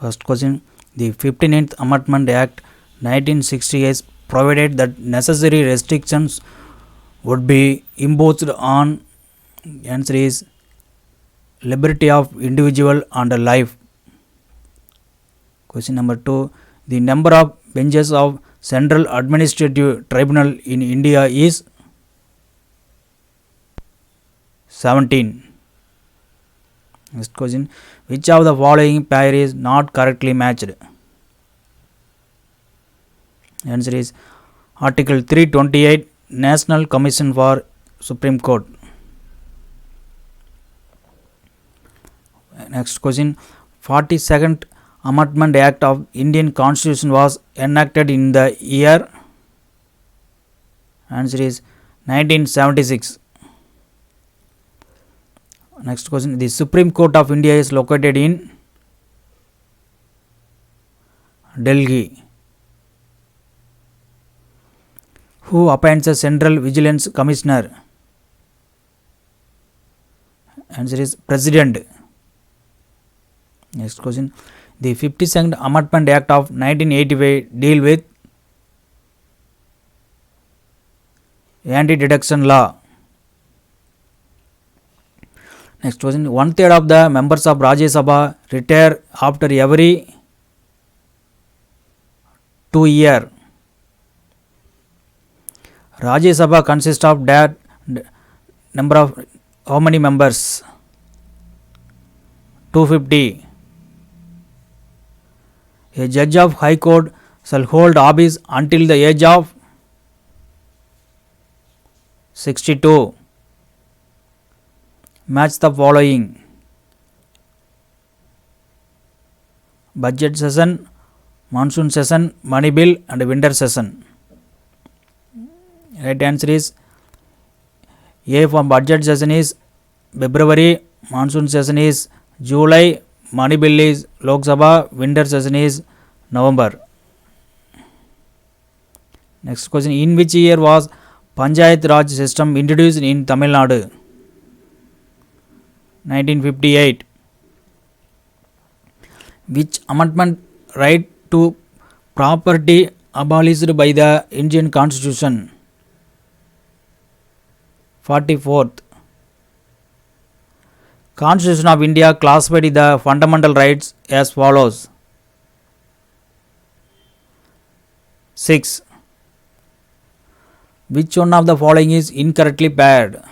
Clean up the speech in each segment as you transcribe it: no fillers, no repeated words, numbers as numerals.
First question, the 15th Amendment Act 1968 provided that necessary restrictions would be imposed on, answer is, liberty of individual and life. Question number 2, the number of benches of Central Administrative Tribunal in India is 17. Next question, which of the following pair is not correctly matched? Answer is Article 328, National Commission for Supreme Court. Next question, 42nd Amendment Act of Indian Constitution was enacted in the year. Answer is 1976. Next question, the Supreme Court of India is located in Delhi. Who appoints a Central Vigilance Commissioner? Answer is President. Next question, the 52nd Amendment Act of 1985 deal with anti-deduction law. Next question, 1/3 of the members of Rajya Sabha retire after every 2 years. Rajya Sabha consists of that number of how many members? 250. A judge of High Court shall hold office until the age of 62. Match the following: budget session, monsoon session, money bill, and winter session. Right answer is A for budget session is February, monsoon session is July, money bill is Lok Sabha, winter session is November. Next question, in which year was Panchayat Raj system introduced in Tamil Nadu? 1958. Which amendment right to property abolished by the Indian Constitution? 44th. Constitution of India classified the fundamental rights as follows: 6. Which one of the following is incorrectly paired?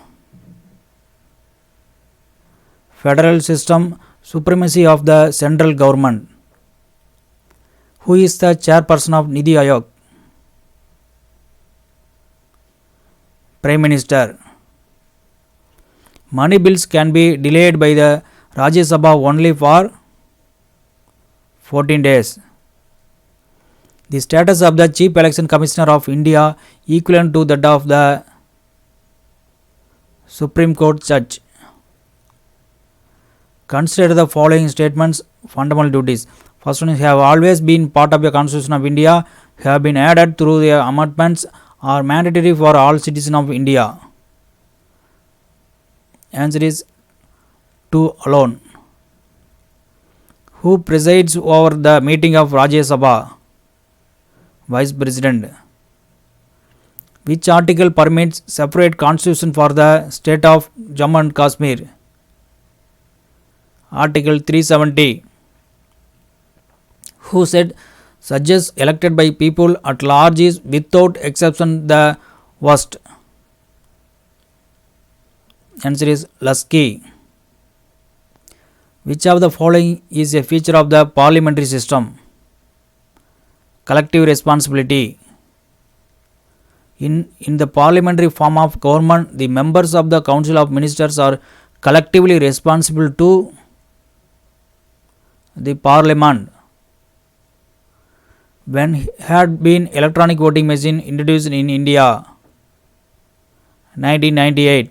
Federal system, supremacy of the central government. Who is the chairperson of Niti Aayog? Prime Minister. Money bills can be delayed by the Rajya Sabha only for 14 days. The status of the Chief Election Commissioner of India equivalent to that of the Supreme Court Judge. Consider the following statements: fundamental duties. First one is have always been part of the Constitution of India, have been added through the amendments, are mandatory for all citizens of India. Answer is 2 alone. Who presides over the meeting of Rajya Sabha? Vice President. Which article permits separate constitution for the state of Jammu and Kashmir? Article 370. Who said judges elected by people at large is without exception the worst? Answer is Lasky. Which of the following is a feature of the parliamentary system? Collective responsibility. In the parliamentary form of government, the members of the Council of Ministers are collectively responsible to the Parliament. When had been electronic voting machine introduced in India? 1998.